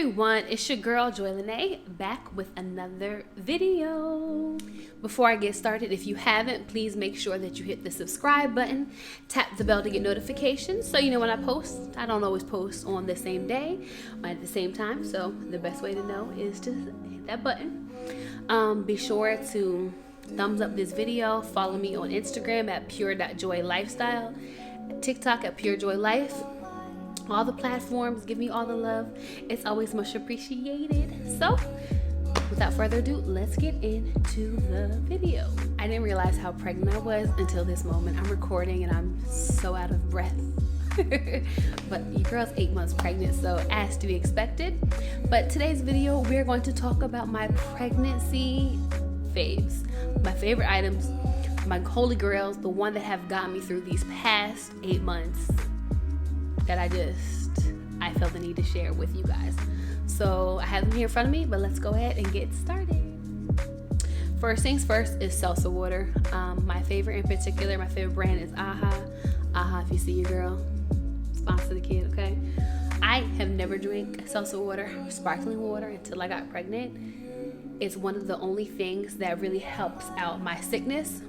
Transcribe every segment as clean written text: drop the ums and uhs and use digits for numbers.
everyone, it's your girl Joy Lene back with another video. Before I get started, if you haven't, please make sure that you hit the subscribe button, tap the bell to get notifications so you know when I post. I don't always post on the same day or at the same time, so the best way to know is to hit that button. Be sure to thumbs up this video, follow me on Instagram at pure.joylifestyle, TikTok at purejoylife. All the platforms, give me all the love. It's always much appreciated. So without further ado, let's get into the video. I didn't realize how pregnant I was until this moment. I'm recording and I'm so out of breath. But your girl's 8 months pregnant, so as to be expected. But today's video, we're going to talk about my pregnancy faves, my favorite items, my holy grails, the one that have gotten me through these past 8 months that I felt the need to share with you guys. So I have them here in front of me, but let's go ahead and get started. First things first is salsa water. My favorite in particular, my favorite brand is AHA. AHA, if you see your girl, sponsor the kid, okay? I have never drank salsa water, sparkling water, until I got pregnant. It's one of the only things that really helps out my sickness.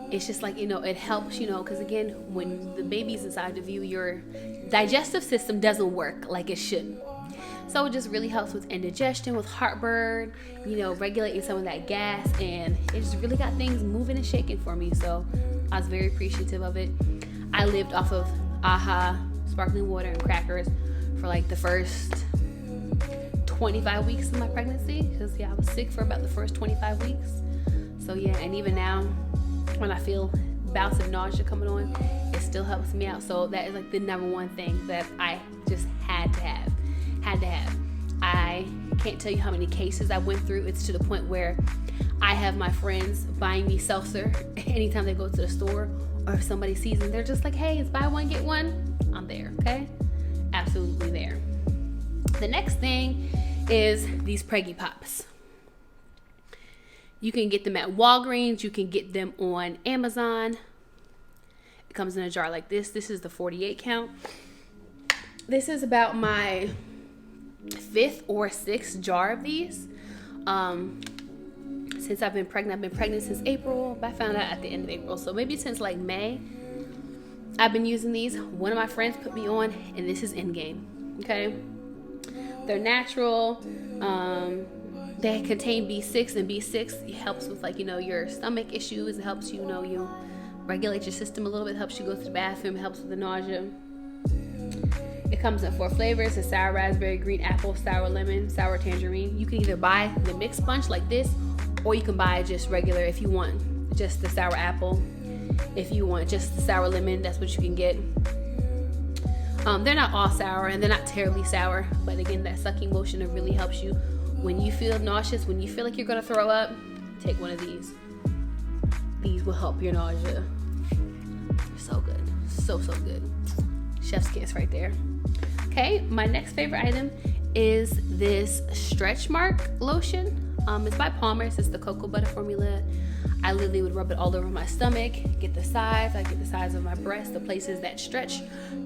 It's just like, it helps, because again, when the baby's inside of you, your digestive system doesn't work like it should. So it just really helps with indigestion, with heartburn, regulating some of that gas, and it just really got things moving and shaking for me. So I was very appreciative of it. I lived off of AHA, sparkling water, and crackers for like the first 25 weeks of my pregnancy, because I was sick for about the first 25 weeks. So yeah, and even now, when I feel bouts of nausea coming on, it still helps me out. So that is like the number one thing that I just had to have. I can't tell you how many cases I went through. It's to the point where I have my friends buying me seltzer anytime they go to the store, or if somebody sees them, they're just like, hey, it's buy one, get one. I'm there, okay? Absolutely there. The next thing is these Preggie Pops. You can get them at Walgreens. You can get them on Amazon. It comes in a jar like this. This is the 48 count. This is about my 5th or 6th jar of these. Since I've been pregnant since April, but I found out at the end of April. So maybe since like May, I've been using these. One of my friends put me on, and this is Endgame. Okay. They're natural. They contain B6, and B6 helps with your stomach issues. It helps you regulate your system a little bit. It helps you go to the bathroom. It helps with the nausea. It comes in 4 flavors: a sour raspberry, green apple, sour lemon, sour tangerine. You can either buy the mixed bunch like this, or you can buy just regular if you want just the sour apple. If you want just the sour lemon, that's what you can get. They're not all sour, and they're not terribly sour, but again, that sucking motion, it really helps you. When you feel nauseous, when you feel like you're going to throw up, take one of these. These will help your nausea. So good. So good. Chef's kiss right there. Okay, my next favorite item is this stretch mark lotion. It's by Palmer's. It's the cocoa butter formula. I literally would rub it all over my stomach, get the size. I get the size of my breast, the places that stretch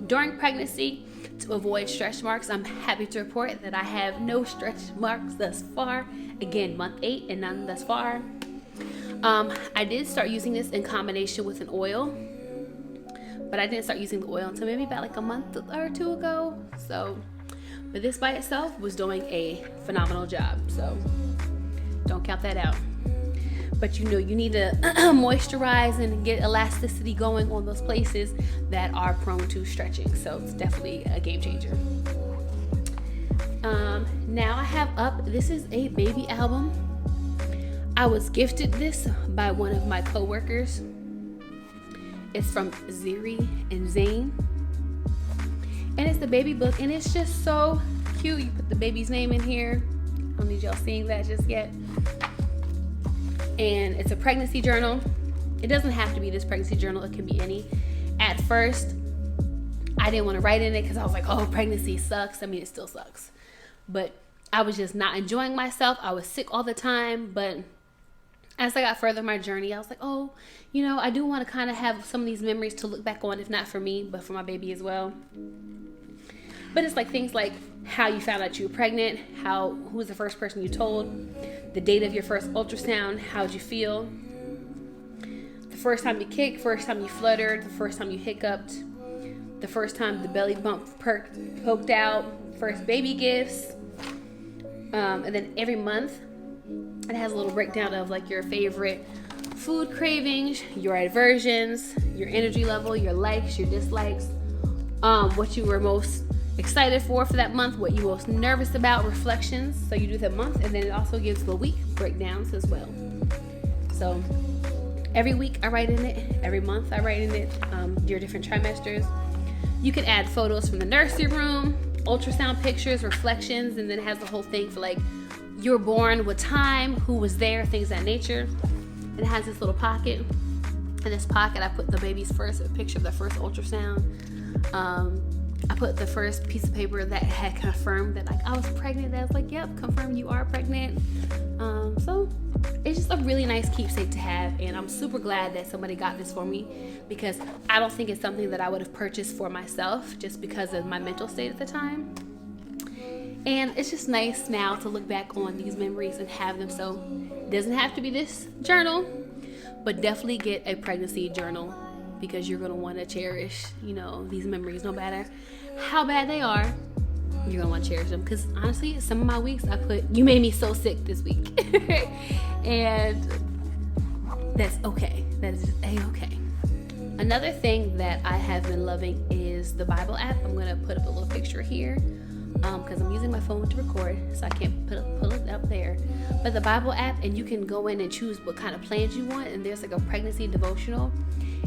during pregnancy to avoid stretch marks. I'm happy to report that I have no stretch marks thus far. Again, month 8 and none thus far. I did start using this in combination with an oil, but I didn't start using the oil until maybe about like a month or 2 ago. So, but this by itself was doing a phenomenal job. So don't count that out. But you need to moisturize and get elasticity going on those places that are prone to stretching. So it's definitely a game changer. Now I have up, this is a baby album. I was gifted this by one of my coworkers. It's from Ziri and Zane. And it's the baby book, and it's just so cute. You put the baby's name in here. I don't need y'all seeing that just yet. And it's a pregnancy journal. It doesn't have to be this pregnancy journal. It can be any. At first, I didn't want to write in it because I was like, oh, pregnancy sucks. I mean, it still sucks. But I was just not enjoying myself. I was sick all the time. But as I got further in my journey, I was like, oh, I do want to kind of have some of these memories to look back on, if not for me, but for my baby as well. But it's like things like how you found out you were pregnant, who was the first person you told, the date of your first ultrasound, how'd you feel, the first time you kicked, first time you fluttered, the first time you hiccuped, the first time the belly bump poked out, first baby gifts. And then every month it has a little breakdown of like your favorite food cravings, your aversions, your energy level, your likes, your dislikes, what you were most excited for that month, what you were most nervous about, reflections. So you do the month, and then it also gives the week breakdowns as well. So every week I write in it, every month I write in it, your different trimesters. You can add photos from the nursery room, ultrasound pictures, reflections, and then it has the whole thing for like you were born, what time, who was there, things of that nature. And it has this little pocket. In this pocket I put the baby's first picture of the first ultrasound. I put the first piece of paper that had confirmed that like I was pregnant. That was like, yep, confirmed you are pregnant. So it's just a really nice keepsake to have, and I'm super glad that somebody got this for me, because I don't think it's something that I would have purchased for myself just because of my mental state at the time. And it's just nice now to look back on these memories and have them. So it doesn't have to be this journal, but definitely get a pregnancy journal, because you're going to want to cherish, these memories. No matter how bad they are, you're going to want to cherish them. Because honestly, some of my weeks I put, you made me so sick this week. And that's okay. That is just a-okay. Another thing that I have been loving is the Bible app. I'm going to put up a little picture here, because I'm using my phone to record, so I can't pull it up there. But the Bible app, and you can go in and choose what kind of plans you want, and there's like a pregnancy devotional.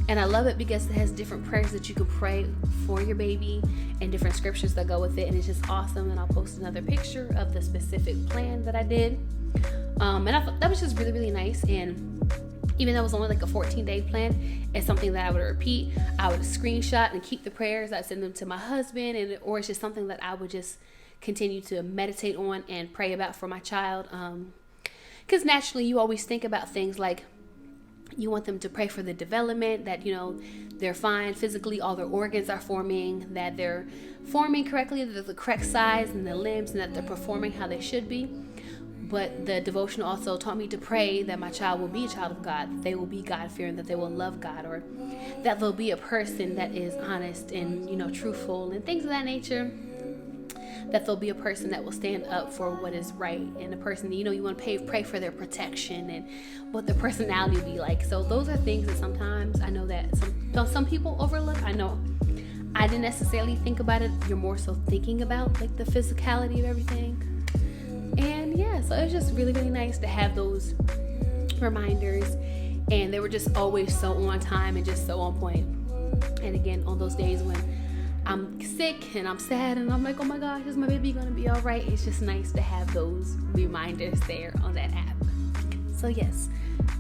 And I love it because it has different prayers that you can pray for your baby and different scriptures that go with it, and it's just awesome. And I'll post another picture of the specific plan that I did. And I thought that was just really, really nice. And even though it was only like a 14-day plan, it's something that I would repeat. I would screenshot and keep the prayers. I'd send them to my husband, or it's just something that I would just continue to meditate on and pray about for my child. Because naturally you always think about things like, you want them to pray for the development, that, they're fine physically, all their organs are forming, that they're forming correctly, that they're the correct size and the limbs, and that they're performing how they should be. But the devotion also taught me to pray that my child will be a child of God, that they will be God-fearing, that they will love God, or that they'll be a person that is honest and, truthful and things of that nature. That they'll be a person that will stand up for what is right, and a person that, you want to pray for their protection and what their personality will be like. So those are things that sometimes I know that some people overlook. I know I didn't necessarily think about it. You're more so thinking about like the physicality of everything. And yeah, so it's just really, really nice to have those reminders, and they were just always so on time and just so on point. And again, on those days when I'm sick and I'm sad and I'm like, oh my gosh, is my baby gonna be all right? It's just nice to have those reminders there on that app. So yes,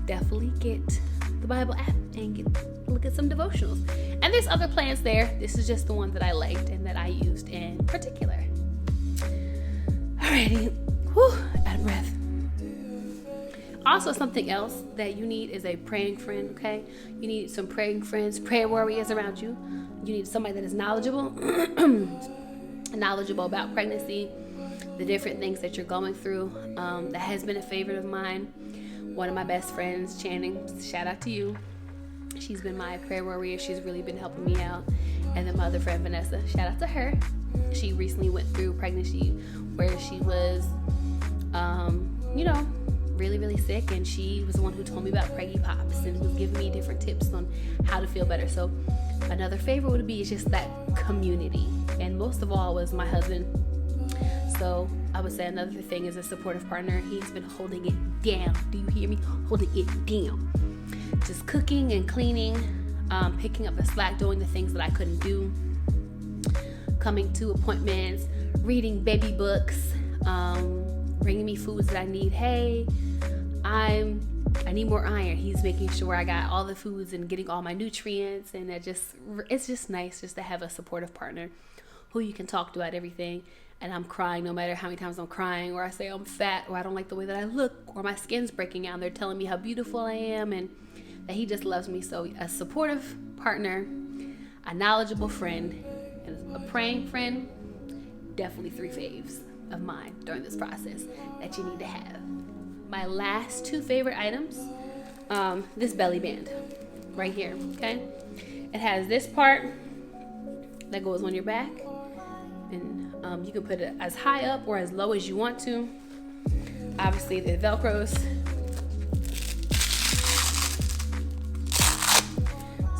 definitely get the Bible app and look at some devotionals. And there's other plans there. This is just the one that I liked and that I used in particular. Alrighty, out of breath. Also, something else that you need is a praying friend, okay? You need some praying friends, prayer warriors around you. You need somebody that is knowledgeable about pregnancy, the different things that you're going through. That has been a favorite of mine. One of my best friends, Channing, shout out to you. She's been my prayer warrior. She's really been helping me out. And then my other friend, Vanessa, shout out to her. She recently went through pregnancy where she was, really, really sick, and she was the one who told me about Preggie Pops and was giving me different tips on how to feel better. So another favorite would be just that community, and most of all was my husband. So I would say another thing is a supportive partner. He's been holding it down. Do you hear me? Holding it down. Just cooking and cleaning, picking up the slack, doing the things that I couldn't do, coming to appointments, reading baby books, bringing me foods that I need. Hey, I need more iron. He's making sure I got all the foods and getting all my nutrients, and it's just nice just to have a supportive partner who you can talk to about everything. And I'm crying no matter how many times I'm crying, or I say I'm fat, or I don't like the way that I look, or my skin's breaking out. They're telling me how beautiful I am and that he just loves me. So a supportive partner, a knowledgeable friend, and a praying friend, definitely 3 faves of mine during this process that you need to have. My last 2 favorite items, this belly band right here, okay? It has this part that goes on your back, and you can put it as high up or as low as you want to. Obviously the Velcros,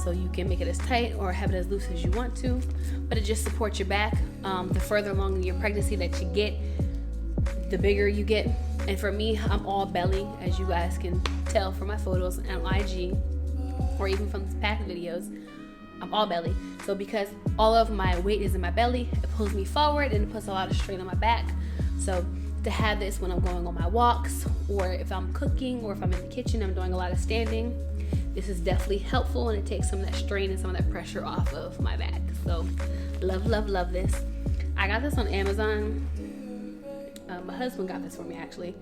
so you can make it as tight or have it as loose as you want to, but it just supports your back. The further along in your pregnancy that you get, the bigger you get. And for me, I'm all belly, as you guys can tell from my photos on IG or even from the pack videos. I'm all belly. So because all of my weight is in my belly, it pulls me forward and it puts a lot of strain on my back. So to have this when I'm going on my walks, or if I'm cooking, or if I'm in the kitchen, I'm doing a lot of standing, this is definitely helpful, and it takes some of that strain and some of that pressure off of my back. So love, love, love this. I got this on Amazon. My husband got this for me, actually.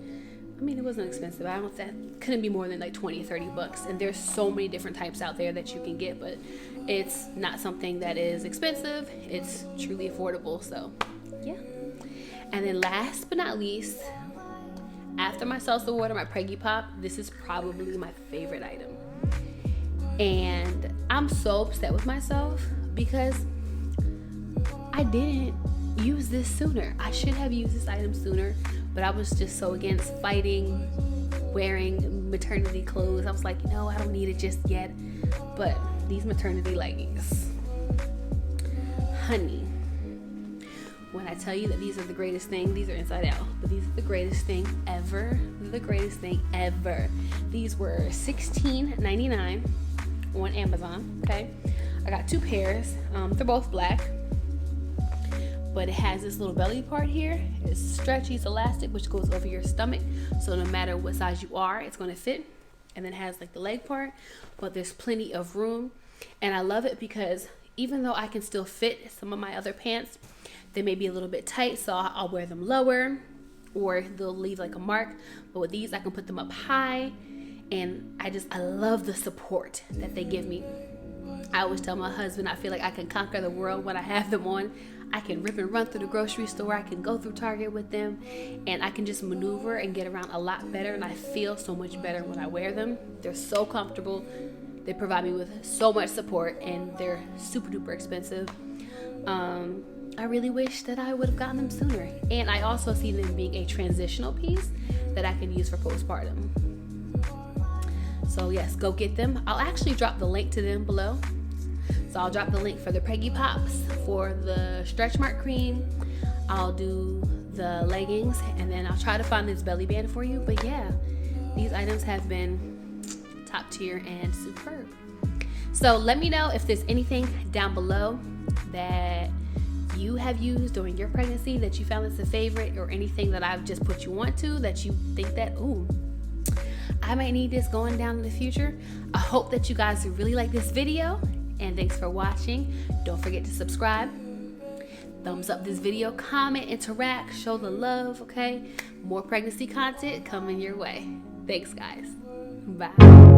I mean, it wasn't expensive. I don't think couldn't be more than like 20, 30 bucks. And there's so many different types out there that you can get, but it's not something that is expensive. It's truly affordable. So yeah. And then last but not least, after my salsa water, my Preggie Pop, this is probably my favorite item. And I'm so upset with myself because I didn't use this sooner. I should have used this item sooner, but I was just so against fighting wearing maternity clothes. I was like, no, I don't need it just yet. But these maternity leggings, honey, when I tell you that these are the greatest thing, these are inside out, but these are the greatest thing ever. The greatest thing ever. These were $16.99 on Amazon. Okay, I got 2 pairs. They're both black, but it has this little belly part here. It's stretchy, it's elastic, which goes over your stomach, so no matter what size you are, it's going to fit. And then it has like the leg part, but there's plenty of room. And I love it because even though I can still fit some of my other pants, they may be a little bit tight, so I'll wear them lower, or they'll leave like a mark. But with these, I can put them up high, and I love the support that they give me. I always tell my husband, I feel like I can conquer the world when I have them on. I can rip and run through the grocery store. I can go through Target with them, and I can just maneuver and get around a lot better, and I feel so much better when I wear them. They're so comfortable. They provide me with so much support, and they're super duper expensive. I really wish that I would have gotten them sooner. And I also see them being a transitional piece that I can use for postpartum. So yes, go get them. I'll actually drop the link to them below. So I'll drop the link for the Preggie Pops, for the stretch mark cream. I'll do the leggings, and then I'll try to find this belly band for you. But yeah, these items have been top tier and superb. So let me know if there's anything down below that you have used during your pregnancy that you found that's a favorite, or anything that I've just put you on to that you think that, ooh, I might need this going down in the future. I hope that you guys really like this video, and thanks for watching. Don't forget to subscribe, thumbs up this video, comment, interact, show the love, okay? More pregnancy content coming your way. Thanks, guys. Bye.